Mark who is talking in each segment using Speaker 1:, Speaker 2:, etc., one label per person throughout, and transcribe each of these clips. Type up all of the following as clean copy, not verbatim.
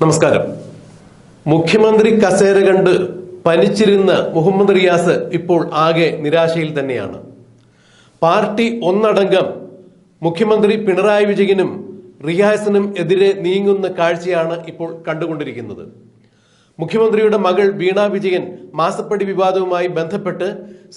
Speaker 1: നമസ്കാരം. മുഖ്യമന്ത്രി കസേര കണ്ട് പനിച്ചിരുന്ന മുഹമ്മദ് റിയാസ് ഇപ്പോൾ ആകെ നിരാശയിൽ തന്നെയാണ്. പാർട്ടി ഒന്നടങ്കം മുഖ്യമന്ത്രി പിണറായി വിജയനും റിയാസിനും എതിരെ നീങ്ങുന്ന കാഴ്ചയാണ് ഇപ്പോൾ കണ്ടുകൊണ്ടിരിക്കുന്നത്. മുഖ്യമന്ത്രിയുടെ മകൾ വീണ വിജയൻ മാസപ്പടി വിവാദവുമായി ബന്ധപ്പെട്ട്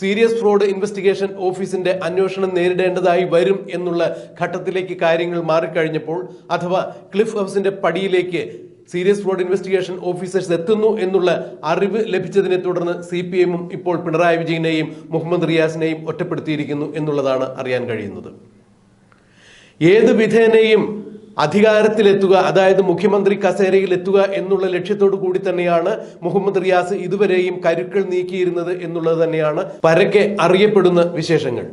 Speaker 1: സീരിയസ് ഫ്രോഡ് ഇൻവെസ്റ്റിഗേഷൻ ഓഫീസിന്റെ അന്വേഷണം നേരിടേണ്ടതായി വരും എന്നുള്ള ഘട്ടത്തിലേക്ക് കാര്യങ്ങൾ മാറിക്കഴിഞ്ഞപ്പോൾ, അഥവാ ക്ലിഫ് ഹൗസിന്റെ പടിയിലേക്ക് സീരിയസ് ഫ്രോഡ് ഇൻവെസ്റ്റിഗേഷൻ ഓഫീസേഴ്സ് എത്തുന്നു എന്നുള്ള അറിവ് ലഭിച്ചതിനെ തുടർന്ന് CPM-ഉം ഇപ്പോൾ പിണറായി വിജയനെയും മുഹമ്മദ് റിയാസിനെയും ഒറ്റപ്പെടുത്തിയിരിക്കുന്നു എന്നുള്ളതാണ് അറിയാൻ കഴിയുന്നത്. ഏത് വിധേനയും അധികാരത്തിലെത്തുക, അതായത് മുഖ്യമന്ത്രി കസേരയിൽ എത്തുക എന്നുള്ള ലക്ഷ്യത്തോടു കൂടി തന്നെയാണ് മുഹമ്മദ് റിയാസ് ഇതുവരെയും കരുക്കൾ നീക്കിയിരുന്നത് എന്നുള്ളത് തന്നെയാണ് പരക്കെ അറിയപ്പെടുന്ന വിശേഷങ്ങൾ.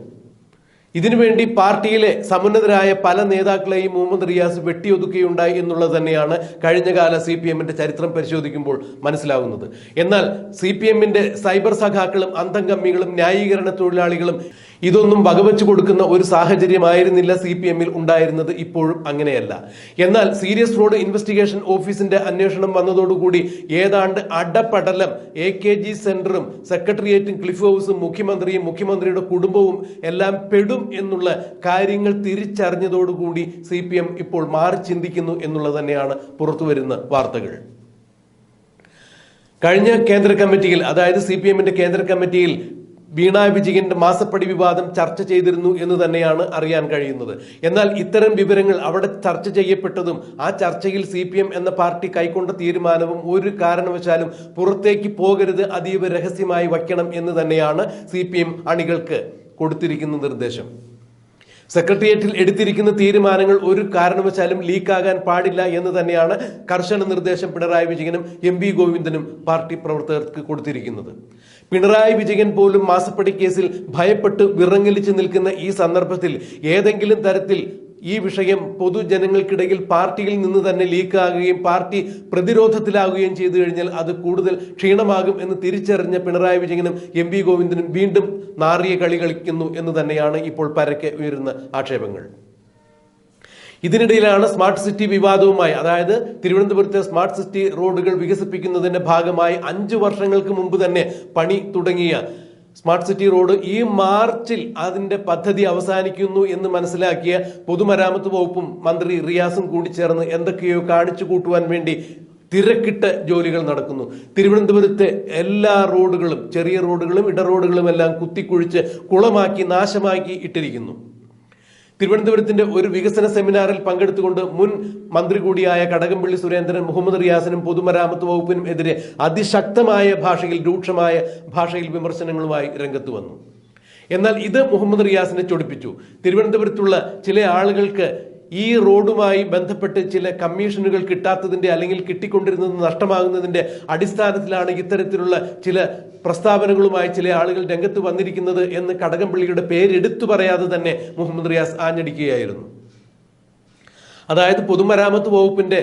Speaker 1: ഇതിനുവേണ്ടി പാർട്ടിയിലെ സമുന്നതരായ പല നേതാക്കളെയും മുഹമ്മദ് റിയാസ് വെട്ടിയൊതുക്കുകയുണ്ടായി എന്നുള്ളത് തന്നെയാണ് കഴിഞ്ഞകാല CPM-ന്റെ ചരിത്രം പരിശോധിക്കുമ്പോൾ മനസ്സിലാവുന്നത്. എന്നാൽ CPM-ന്റെ സൈബർ സഖാക്കളും അന്തംകമ്മികളും ന്യായീകരണ തൊഴിലാളികളും ഇതൊന്നും വകവെച്ചു കൊടുക്കുന്ന ഒരു സാഹചര്യമായിരുന്നില്ല CPM-ൽ ഉണ്ടായിരുന്നത്. ഇപ്പോഴും അങ്ങനെയല്ല. എന്നാൽ സീരിയസ് ഫ്രോഡ് ഇൻവെസ്റ്റിഗേഷൻ ഓഫീസിന്റെ അന്വേഷണം വന്നതോടുകൂടി ഏതാണ്ട് അടപടലം AKG സെന്ററും സെക്രട്ടേറിയറ്റും ക്ലിഫ് ഹൗസും മുഖ്യമന്ത്രിയും മുഖ്യമന്ത്രിയുടെ കുടുംബവും എല്ലാം പെടും എന്നുള്ള കാര്യങ്ങൾ തിരിച്ചറിഞ്ഞതോടുകൂടി CPM ഇപ്പോൾ മാറി ചിന്തിക്കുന്നു എന്നുള്ളത് തന്നെയാണ് പുറത്തുവരുന്ന വാർത്തകൾ. കഴിഞ്ഞ കേന്ദ്ര കമ്മിറ്റിയിൽ, അതായത് CPM-ന്റെ കേന്ദ്ര കമ്മിറ്റിയിൽ വീണ വിജയന്റെ മാസപ്പടി വിവാദം ചർച്ച ചെയ്തിരുന്നു എന്ന് തന്നെയാണ് അറിയാൻ കഴിയുന്നത്. എന്നാൽ ഇത്തരം വിവരങ്ങൾ അവിടെ ചർച്ച ചെയ്യപ്പെട്ടതും ആ ചർച്ചയിൽ CPM എന്ന പാർട്ടി കൈക്കൊണ്ട തീരുമാനവും ഒരു കാരണവശാലും പുറത്തേക്ക് പോകരുത്, അതീവ രഹസ്യമായി വയ്ക്കണം എന്ന് തന്നെയാണ് CPM അണികൾക്ക് കൊടുത്തിരിക്കുന്ന നിർദ്ദേശം. സെക്രട്ടേറിയറ്റിൽ എടുത്തിരിക്കുന്ന തീരുമാനങ്ങൾ ഒരു കാരണവശാലും ലീക്കാകാൻ പാടില്ല എന്ന് തന്നെയാണ് കർശന നിർദ്ദേശം പിണറായി വിജയനും MV ഗോവിന്ദനും പാർട്ടി പ്രവർത്തകർക്ക് കൊടുത്തിരിക്കുന്നത്. പിണറായി വിജയൻ പോലും മാസപ്പടി കേസിൽ ഭയപ്പെട്ട് വിറങ്ങലിച്ചു നിൽക്കുന്ന ഈ സന്ദർഭത്തിൽ ഏതെങ്കിലും തരത്തിൽ ഈ വിഷയം പൊതുജനങ്ങൾക്കിടയിൽ പാർട്ടിയിൽ നിന്ന് തന്നെ ലീക്കാകുകയും പാർട്ടി പ്രതിരോധത്തിലാകുകയും ചെയ്തു കഴിഞ്ഞാൽ അത് കൂടുതൽ ക്ഷീണമാകും എന്ന് തിരിച്ചറിഞ്ഞ പിണറായി വിജയനും MV ഗോവിന്ദനും വീണ്ടും നാറിയ കളി കളിക്കുന്നു എന്ന് തന്നെയാണ് ഇപ്പോൾ പരക്കെ ഉയരുന്ന ആക്ഷേപങ്ങൾ. ഇതിനിടയിലാണ് സ്മാർട്ട് സിറ്റി വിവാദവുമായി, അതായത് തിരുവനന്തപുരത്തെ സ്മാർട്ട് സിറ്റി റോഡുകൾ വികസിപ്പിക്കുന്നതിന്റെ ഭാഗമായി 5 വർഷങ്ങൾക്ക് മുമ്പ് തന്നെ പണി തുടങ്ങിയ സ്മാർട്ട് സിറ്റി റോഡ് ഈ മാർച്ചിൽ അതിന്റെ പദ്ധതി അവസാനിക്കുന്നു എന്ന് മനസ്സിലാക്കിയ പൊതുമരാമത്ത് വകുപ്പും മന്ത്രി റിയാസും കൂടി ചേർന്ന് എന്തൊക്കെയോ കാണിച്ചു കൂട്ടുവാൻ വേണ്ടി തിരക്കിട്ട ജോലികൾ നടക്കുന്നു. തിരുവനന്തപുരത്തെ എല്ലാ റോഡുകളും, ചെറിയ റോഡുകളും ഇടറോഡുകളും എല്ലാം കുത്തിക്കുഴിച്ച് കുളമാക്കി നാശമാക്കി ഇട്ടിരിക്കുന്നു. തിരുവനന്തപുരത്തിന്റെ ഒരു വികസന സെമിനാറിൽ പങ്കെടുത്തുകൊണ്ട് മുൻ മന്ത്രി കൂടിയായ കടകംപള്ളി സുരേന്ദ്രൻ മുഹമ്മദ് റിയാസിനും പൊതുമരാമത്ത് വകുപ്പിനും എതിരെ അതിശക്തമായ ഭാഷയിൽ, രൂക്ഷമായ ഭാഷയിൽ വിമർശനങ്ങളുമായി രംഗത്ത് വന്നു. എന്നാൽ ഇത് മുഹമ്മദ് റിയാസിനെ ചൊടിപ്പിച്ചു. തിരുവനന്തപുരത്തുള്ള ചില ആളുകൾക്ക് ഈ റോഡുമായി ബന്ധപ്പെട്ട് ചില കമ്മീഷനുകൾ കിട്ടാത്തതിന്റെ, അല്ലെങ്കിൽ കിട്ടിക്കൊണ്ടിരുന്നത് നഷ്ടമാകുന്നതിന്റെ അടിസ്ഥാനത്തിലാണ് ഇത്തരത്തിലുള്ള ചില പ്രസ്താവനകളുമായി ചില ആളുകൾ രംഗത്ത് വന്നിരിക്കുന്നത് എന്ന് കടകംപള്ളിയുടെ പേരെടുത്തു പറയാതെ തന്നെ മുഹമ്മദ് റിയാസ് ആഞ്ഞടിക്കുകയായിരുന്നു. അതായത് പൊതുമരാമത്ത് വകുപ്പിന്റെ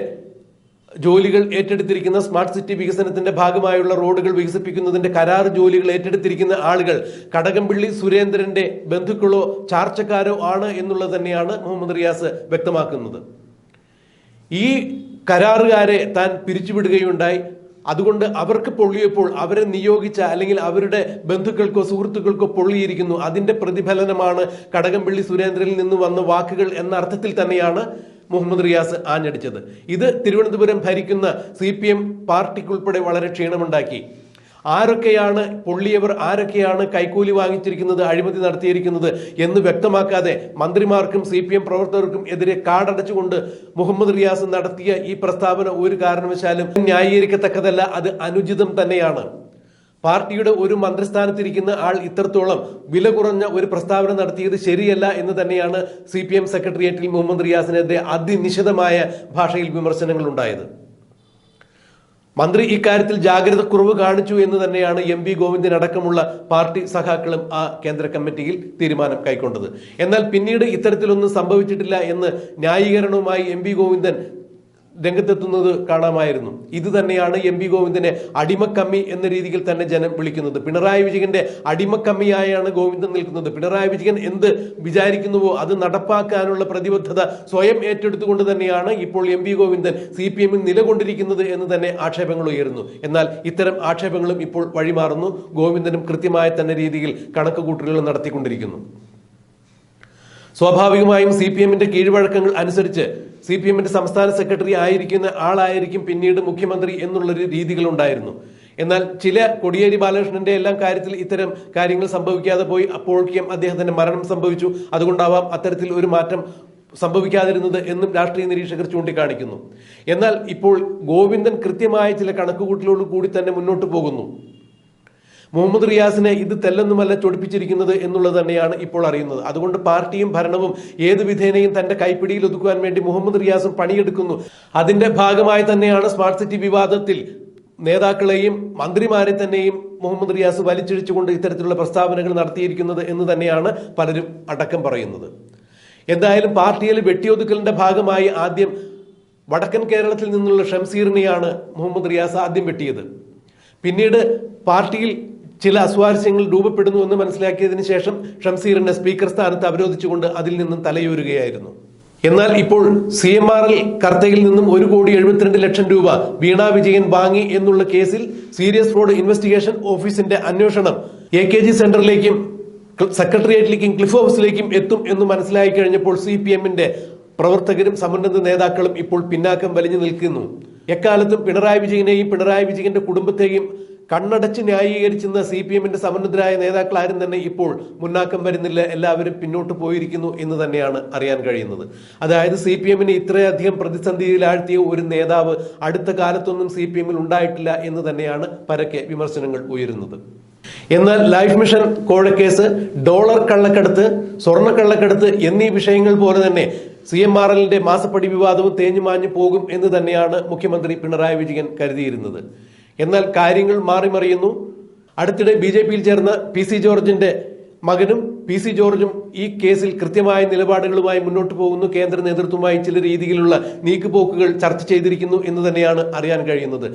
Speaker 1: ജോലികൾ ഏറ്റെടുത്തിരിക്കുന്ന സ്മാർട്ട് സിറ്റി വികസനത്തിന്റെ ഭാഗമായുള്ള റോഡുകൾ വികസിപ്പിക്കുന്നതിന്റെ കരാർ ജോലികൾ ഏറ്റെടുത്തിരിക്കുന്ന ആളുകൾ കടകംപള്ളി സുരേന്ദ്രന്റെ ബന്ധുക്കളോ ചാർച്ചക്കാരോ ആണ് എന്നുള്ളത് തന്നെയാണ് മുഹമ്മദ് റിയാസ് വ്യക്തമാക്കുന്നത്. ഈ കരാറുകാരെ താൻ പിരിച്ചുവിടുകയുണ്ടായി. അതുകൊണ്ട് അവർക്ക് പൊള്ളിയപ്പോൾ അവരെ നിയോഗിച്ച, അല്ലെങ്കിൽ അവരുടെ ബന്ധുക്കൾക്കോ സുഹൃത്തുക്കൾക്കോ പൊള്ളിയിരിക്കുന്നു. അതിന്റെ പ്രതിഫലനമാണ് കടകംപള്ളി സുരേന്ദ്രനിൽ നിന്ന് വന്ന വാക്കുകൾ എന്ന അർത്ഥത്തിൽ തന്നെയാണ് മുഹമ്മദ് റിയാസ് ആഞ്ഞടിച്ചത്. ഇത് തിരുവനന്തപുരം ഭരിക്കുന്ന CPM പാർട്ടിക്കുൾപ്പെടെ വളരെ ക്ഷീണമുണ്ടാക്കി. ആരൊക്കെയാണ് പൊള്ളിയവർ, ആരൊക്കെയാണ് കൈക്കൂലി വാങ്ങിച്ചിരിക്കുന്നത്, അഴിമതി നടത്തിയിരിക്കുന്നത് എന്ന് വ്യക്തമാക്കാതെ മന്ത്രിമാർക്കും CPM പ്രവർത്തകർക്കും എതിരെ കാടടച്ചുകൊണ്ട് മുഹമ്മദ് റിയാസ് നടത്തിയ ഈ പ്രസ്താവന ഒരു കാരണവശാലും ന്യായീകരിക്കത്തക്കതല്ല. അത് അനുചിതം തന്നെയാണ്. പാർട്ടിയുടെ ഒരു മന്ത്രിസ്ഥാനത്തിരിക്കുന്ന ആൾ ഇത്രത്തോളം വില കുറഞ്ഞ ഒരു പ്രസ്താവന നടത്തിയത് ശരിയല്ല എന്ന് തന്നെയാണ് CPM സെക്രട്ടേറിയറ്റിൽ മുഹമ്മദ് റിയാസിനെതിരെ അതിനിശിതമായ ഭാഷയിൽ വിമർശനങ്ങൾ ഉണ്ടായത്. മന്ത്രി ഇക്കാര്യത്തിൽ ജാഗ്രത കുറവ് കാണിച്ചു എന്ന് തന്നെയാണ് MV ഗോവിന്ദൻ അടക്കമുള്ള പാർട്ടി സഖാക്കളും ആ കേന്ദ്ര കമ്മിറ്റിയിൽ തീരുമാനം കൈക്കൊണ്ടത്. എന്നാൽ പിന്നീട് ഇത്തരത്തിലൊന്നും സംഭവിച്ചിട്ടില്ല എന്ന് ന്യായീകരണവുമായി MV ഗോവിന്ദൻ രംഗത്തെത്തുന്നത് കാണാമായിരുന്നു. ഇത് തന്നെയാണ് എം വി ഗോവിന്ദനെ അടിമക്കമ്മി എന്ന രീതിയിൽ തന്നെ ജനം വിളിക്കുന്നത്. പിണറായി വിജയന്റെ അടിമക്കമ്മിയായാണ് ഗോവിന്ദൻ നിൽക്കുന്നത്. പിണറായി വിജയൻ എന്ത് വിചാരിക്കുന്നുവോ അത് നടപ്പാക്കാനുള്ള പ്രതിബദ്ധത സ്വയം ഏറ്റെടുത്തുകൊണ്ട് തന്നെയാണ് ഇപ്പോൾ എം വി ഗോവിന്ദൻ CPM നിലകൊണ്ടിരിക്കുന്നത് എന്ന് തന്നെ ആക്ഷേപങ്ങൾ ഉയരുന്നു. എന്നാൽ ഇത്തരം ആക്ഷേപങ്ങളും ഇപ്പോൾ വഴിമാറുന്നു. ഗോവിന്ദനും കൃത്യമായ തന്നെ രീതിയിൽ കണക്കുകൂട്ടലുകൾ നടത്തിക്കൊണ്ടിരിക്കുന്നു. സ്വാഭാവികമായും CPM കീഴ്വഴക്കങ്ങൾ അനുസരിച്ച് CPM സംസ്ഥാന സെക്രട്ടറി ആയിരിക്കുന്ന ആളായിരിക്കും പിന്നീട് മുഖ്യമന്ത്രി എന്നുള്ളൊരു രീതികളുണ്ടായിരുന്നു. എന്നാൽ ചില കോടിയേരി ബാലകൃഷ്ണന്റെ എല്ലാം കാര്യത്തിൽ ഇത്തരം കാര്യങ്ങൾ സംഭവിക്കാതെ പോയി. അപ്പോഴേക്കും അദ്ദേഹത്തിന്റെ മരണം സംഭവിച്ചു. അതുകൊണ്ടാവാം അത്തരത്തിൽ ഒരു മാറ്റം സംഭവിക്കാതിരുന്നത് എന്നും രാഷ്ട്രീയ നിരീക്ഷകർ ചൂണ്ടിക്കാണിക്കുന്നു. എന്നാൽ ഇപ്പോൾ ഗോവിന്ദൻ കൃത്യമായ ചില കണക്കുകൂട്ടലോട് കൂടി തന്നെ മുന്നോട്ട് പോകുന്നു. മുഹമ്മദ് റിയാസിനെ ഇത് തെല്ലൊന്നുമല്ല ചൊടിപ്പിച്ചിരിക്കുന്നത് എന്നുള്ളത് തന്നെയാണ് ഇപ്പോൾ അറിയുന്നത്. അതുകൊണ്ട് പാർട്ടിയും ഭരണവും ഏത് വിധേനയും തന്റെ കൈപ്പിടിയിൽ ഒതുക്കുവാൻ വേണ്ടി മുഹമ്മദ് റിയാസും പണിയെടുക്കുന്നു. അതിന്റെ ഭാഗമായി തന്നെയാണ് സ്മാർട്ട് സിറ്റി വിവാദത്തിൽ നേതാക്കളെയും മന്ത്രിമാരെ തന്നെയും മുഹമ്മദ് റിയാസ് വലിച്ചിഴിച്ചുകൊണ്ട് ഇത്തരത്തിലുള്ള പ്രസ്താവനകൾ നടത്തിയിരിക്കുന്നത് എന്ന് തന്നെയാണ് പലരും അടക്കം പറയുന്നത്. എന്തായാലും പാർട്ടിയിൽ വെട്ടിയൊതുക്കലിന്റെ ഭാഗമായി ആദ്യം വടക്കൻ കേരളത്തിൽ നിന്നുള്ള ഷംസീറിനെയാണ് മുഹമ്മദ് റിയാസ് ആദ്യം വെട്ടിയത്. പിന്നീട് പാർട്ടിയിൽ ചില അസ്വാരസ്യങ്ങൾ രൂപപ്പെടുന്നു എന്ന് മനസ്സിലാക്കിയതിനു ശേഷം ഷംസീറിനെ സ്പീക്കർ സ്ഥാനത്ത് അവരോധിച്ചുകൊണ്ട് അതിൽ നിന്നും തലയൂരുകയായിരുന്നു. എന്നാൽ ഇപ്പോൾ CMRL കർത്തയിൽ നിന്നും 1,72,00,000 രൂപ വീണ വിജയൻ വാങ്ങി എന്നുള്ള കേസിൽ സീരിയസ് ഫ്രോഡ് ഇൻവെസ്റ്റിഗേഷൻ ഓഫീസിന്റെ അന്വേഷണം AKG സെന്ററിലേക്കും സെക്രട്ടേറിയറ്റിലേക്കും ക്ലിഫ് ഹൗസിലേക്കും എത്തും എന്ന് മനസ്സിലായി കഴിഞ്ഞപ്പോൾ CPM പ്രവർത്തകരും സമുന്നത നേതാക്കളും ഇപ്പോൾ പിന്നാക്കം വലിഞ്ഞു നിൽക്കുന്നു. എക്കാലത്തും പിണറായി വിജയനെയും പിണറായി വിജയന്റെ കുടുംബത്തെയും കണ്ണടച്ച് ന്യായീകരിച്ചിരുന്ന CPM സമുന്നതരായ നേതാക്കൾ ആരും തന്നെ ഇപ്പോൾ മുന്നാക്കം വരുന്നില്ല. എല്ലാവരും പിന്നോട്ട് പോയിരിക്കുന്നു എന്ന് തന്നെയാണ് അറിയാൻ കഴിയുന്നത്. അതായത് CPM ഇത്രയധികം പ്രതിസന്ധിയിലാഴ്ത്തിയ ഒരു നേതാവ് അടുത്ത കാലത്തൊന്നും CPM ഉണ്ടായിട്ടില്ല എന്ന് തന്നെയാണ് പരക്കെ വിമർശനങ്ങൾ ഉയരുന്നത്. എന്നാൽ ലൈഫ് മിഷൻ കോഴക്കേസ്, ഡോളർ കള്ളക്കടത്ത്, സ്വർണ്ണ കള്ളക്കടത്ത് എന്നീ വിഷയങ്ങൾ പോലെ തന്നെ CMRL മാസപ്പടി വിവാദവും തേഞ്ഞുമാഞ്ഞു പോകും എന്ന് തന്നെയാണ് മുഖ്യമന്ത്രി പിണറായി വിജയൻ കരുതിയിരുന്നത്. എന്നാൽ കാര്യങ്ങൾ മാറിമറിയുന്നു. അടുത്തിടെ BJPയിൽ ചേർന്ന PC ജോർജിന്റെ മകനും PC ജോർജും ഈ കേസിൽ കൃത്യമായ നിലപാടുകളുമായി മുന്നോട്ട് പോകുന്നു. കേന്ദ്ര നേതൃത്വവുമായി ചില രീതിയിലുള്ള നീക്കുപോക്കുകൾ ചർച്ച ചെയ്തിരിക്കുന്നു എന്ന് തന്നെയാണ് അറിയാൻ കഴിയുന്നത്.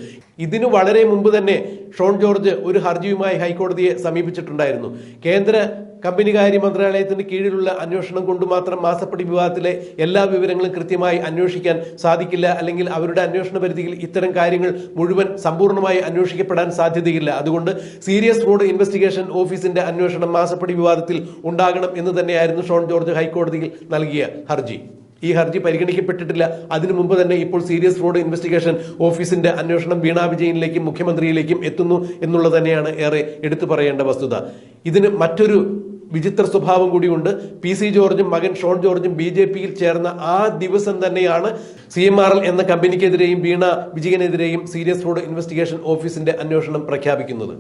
Speaker 1: ഇതിനു വളരെ മുമ്പ് തന്നെ ഷോൺ ജോർജ് ഒരു ഹർജിയുമായി ഹൈക്കോടതിയെ സമീപിച്ചിട്ടുണ്ടായിരുന്നു. കേന്ദ്ര കമ്പനികാര്യ മന്ത്രാലയത്തിന് കീഴിലുള്ള അന്വേഷണം കൊണ്ട് മാത്രം മാസപ്പടി വിവാദത്തിലെ എല്ലാ വിവരങ്ങളും കൃത്യമായി അന്വേഷിക്കാൻ സാധിക്കില്ല. അല്ലെങ്കിൽ അവരുടെ അന്വേഷണ പരിധിയിൽ ഇത്തരം കാര്യങ്ങൾ മുഴുവൻ സമ്പൂർണ്ണമായി അന്വേഷിക്കപ്പെടാൻ സാധ്യതയില്ല. അതുകൊണ്ട് സീരിയസ് ഫ്രോഡ് ഇൻവെസ്റ്റിഗേഷൻ ഓഫീസിന്റെ അന്വേഷണം മാസപ്പടി വിവാദത്തിൽ ഉണ്ടാകണം എന്ന് തന്നെയായിരുന്നു ഷോൺ ജോർജ് ഹൈക്കോടതിയിൽ നൽകിയ ഹർജി. ഈ ഹർജി പരിഗണിക്കപ്പെട്ടിട്ടില്ല. അതിനു മുമ്പ് തന്നെ ഇപ്പോൾ സീരിയസ് ഫ്രോഡ് ഇൻവെസ്റ്റിഗേഷൻ ഓഫീസിന്റെ അന്വേഷണം വീണ വിജയനിലേക്കും മുഖ്യമന്ത്രിയിലേക്കും എത്തുന്നു എന്നുള്ളത് തന്നെയാണ് ഏറെ എടുത്തു പറയേണ്ട വസ്തുത. ഇതിന് മറ്റൊരു വിചിത്ര സ്വഭാവം കൂടിയുണ്ട്. PC ജോർജും മകൻ ഷോൺ ജോർജും BJPയിൽ ചേർന്ന ആ ദിവസം തന്നെയാണ് CMRL എന്ന കമ്പനിക്കെതിരെയും വീണ വിജയനെതിരെയും സീരിയസ് ഫ്രോഡ് ഇൻവെസ്റ്റിഗേഷൻ ഓഫീസിന്റെ അന്വേഷണം പ്രഖ്യാപിക്കുന്നത്.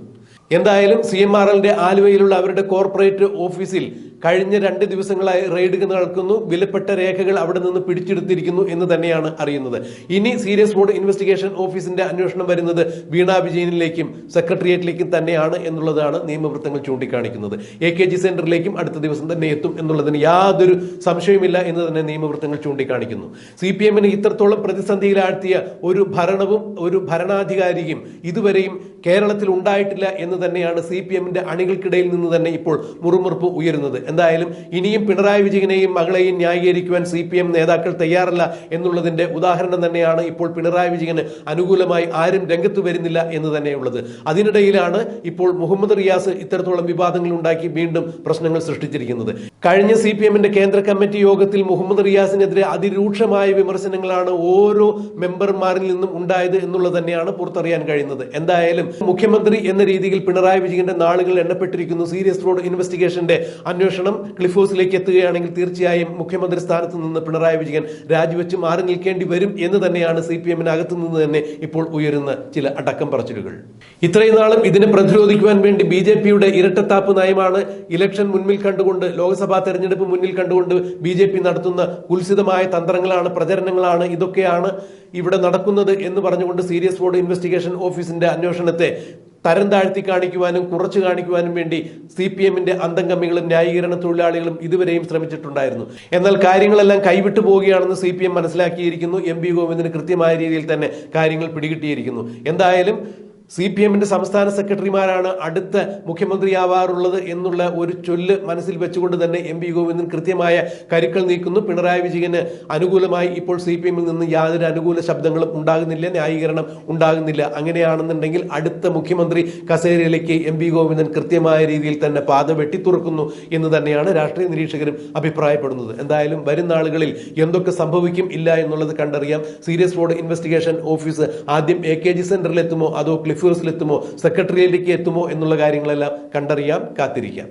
Speaker 1: എന്തായാലും CMRL ആലുവയിലുള്ള അവരുടെ കോർപ്പറേറ്റ് ഓഫീസിൽ കഴിഞ്ഞ 2 ദിവസങ്ങളായി റെയ്ഡുകൾ നടക്കുന്നു. വിലപ്പെട്ട രേഖകൾ അവിടെ നിന്ന് പിടിച്ചെടുത്തിരിക്കുന്നു എന്ന് തന്നെയാണ് അറിയുന്നത്. ഇനി സീരിയസ് ഫ്രോഡ് ഇൻവെസ്റ്റിഗേഷൻ ഓഫീസിന്റെ അന്വേഷണം വരുന്നത് വീണ വിജയനിലേക്കും സെക്രട്ടേറിയറ്റിലേക്കും തന്നെയാണ് എന്നുള്ളതാണ് നിയമവൃത്തങ്ങൾ ചൂണ്ടിക്കാണിക്കുന്നത്. AKG സെന്ററിലേക്കും അടുത്ത ദിവസം തന്നെ എത്തും എന്നുള്ളതിന് യാതൊരു സംശയവുമില്ല എന്ന് തന്നെ നിയമവൃത്തങ്ങൾ ചൂണ്ടിക്കാണിക്കുന്നു. CPM ഇത്രത്തോളം പ്രതിസന്ധിയിലാഴ്ത്തിയ ഒരു ഭരണവും ഒരു ഭരണാധികാരിയും ഇതുവരെയും കേരളത്തിൽ ഉണ്ടായിട്ടില്ല എന്ന് തന്നെയാണ് CPM അണികൾക്കിടയിൽ നിന്ന് തന്നെ ഇപ്പോൾ മുറുമുറുപ്പ് ഉയരുന്നത്. എന്തായാലും ഇനിയും പിണറായി വിജയനെയും മകളെയും ന്യായീകരിക്കുവാൻ CPM നേതാക്കൾ തയ്യാറല്ല എന്നുള്ളതിന്റെ ഉദാഹരണം തന്നെയാണ് ഇപ്പോൾ പിണറായി വിജയന് അനുകൂലമായി ആരും രംഗത്ത് വരുന്നില്ല എന്ന് തന്നെയുള്ളത്. അതിനിടയിലാണ് ഇപ്പോൾ മുഹമ്മദ് റിയാസ് ഇത്തരത്തോളം വിവാദങ്ങൾ ഉണ്ടാക്കി വീണ്ടും പ്രശ്നങ്ങൾ സൃഷ്ടിച്ചിരിക്കുന്നത്. കഴിഞ്ഞ CPM കേന്ദ്ര കമ്മിറ്റി യോഗത്തിൽ മുഹമ്മദ് റിയാസിനെതിരെ അതിരൂക്ഷമായ വിമർശനങ്ങളാണ് ഓരോ മെമ്പർമാരിൽ നിന്നും ഉണ്ടായത് എന്നുള്ളത് തന്നെയാണ് പുറത്തറിയാൻ കഴിയുന്നത്. എന്തായാലും മുഖ്യമന്ത്രി എന്ന രീതിയിൽ പിണറായി വിജയന്റെ നാളുകൾ എണ്ണപ്പെട്ടിരിക്കുന്നു. സീരിയസ് ഫ്രോഡ് ഇൻവെസ്റ്റിഗേഷന്റെ അന്വേഷണം ക്ലിഫ് ഹൗസിലേക്ക് എത്തുകയാണെങ്കിൽ തീർച്ചയായും മുഖ്യമന്ത്രി സ്ഥാനത്ത് നിന്ന് പിണറായി വിജയൻ രാജിവെച്ച് മാറി നിൽക്കേണ്ടി വരും എന്ന് തന്നെയാണ് CPM അകത്തു നിന്ന് തന്നെ ഇപ്പോൾ ഉയരുന്ന ചില അടക്കം പറച്ചിലുകൾ. ഇത്രയും നാളും ഇതിനെ പ്രതിരോധിക്കുവാൻ വേണ്ടി BJPയുടെ ഇരട്ടത്താപ്പ് നയമാണ് ഇലക്ഷൻ മുന്നിൽ കണ്ടുകൊണ്ട്, ലോക്സഭാ തെരഞ്ഞെടുപ്പ് മുന്നിൽ കണ്ടുകൊണ്ട് BJP നടത്തുന്ന കുൽസിതമായ തന്ത്രങ്ങളാണ്, പ്രചരണങ്ങളാണ്, ഇതൊക്കെയാണ് ഇവിടെ നടക്കുന്നത് എന്ന് പറഞ്ഞുകൊണ്ട് സീരിയസ് ഫ്രോഡ് ഇൻവെസ്റ്റിഗേഷൻ ഓഫീസിന്റെ അന്വേഷണത്തെ തരം താഴ്ത്തി കാണിക്കുവാനും കുറച്ചു കാണിക്കുവാനും വേണ്ടി CPM-ന്റെ അന്തംഗമികളും ന്യായീകരണ തൊഴിലാളികളും ഇതുവരെയും ശ്രമിച്ചിട്ടുണ്ടായിരുന്നു. എന്നാൽ കാര്യങ്ങളെല്ലാം കൈവിട്ടു പോവുകയാണെന്ന് CPM മനസ്സിലാക്കിയിരിക്കുന്നു. MP ഗോവിന്ദന് കൃത്യമായ രീതിയിൽ തന്നെ കാര്യങ്ങൾ പിടികിട്ടിയിരിക്കുന്നു. എന്തായാലും CPM-ന്റെ സംസ്ഥാന സെക്രട്ടറിമാരാണ് അടുത്ത മുഖ്യമന്ത്രിയാവാറുള്ളത് എന്നുള്ള ഒരു ചൊല്ല് മനസ്സിൽ വെച്ചുകൊണ്ട് തന്നെ MP ഗോവിന്ദൻ കൃത്യമായ കരുക്കൾ നീക്കുന്നു. പിണറായി വിജയന് അനുകൂലമായി ഇപ്പോൾ CPM-ൽ നിന്ന് യാതൊരു അനുകൂല ശബ്ദങ്ങളും ഉണ്ടാകുന്നില്ല, ന്യായീകരണം ഉണ്ടാകുന്നില്ല. അങ്ങനെയാണെന്നുണ്ടെങ്കിൽ അടുത്ത മുഖ്യമന്ത്രി കസേരയിലേക്ക് MP ഗോവിന്ദൻ കൃത്യമായ രീതിയിൽ തന്നെ പാത വെട്ടിത്തുറക്കുന്നു എന്ന് തന്നെയാണ് രാഷ്ട്രീയ നിരീക്ഷകരും അഭിപ്രായപ്പെടുന്നത്. എന്തായാലും വരും നാളുകളിൽ എന്തൊക്കെ സംഭവിക്കും ഇല്ല എന്നുള്ളത് കണ്ടറിയാം. സീരിയസ് ഫ്രോഡ് ഇൻവെസ്റ്റിഗേഷൻ ഓഫീസ് ആദ്യം AKG സെന്ററിൽ എത്തുമോ അതോ ക്ലിഫ് ഹൗസിലെത്തുമോ സെക്രട്ടേറിയറ്റിലേക്ക് എത്തുമോ എന്നുള്ള കാര്യങ്ങളെല്ലാം കണ്ടറിയാം, കാത്തിരിക്കാം.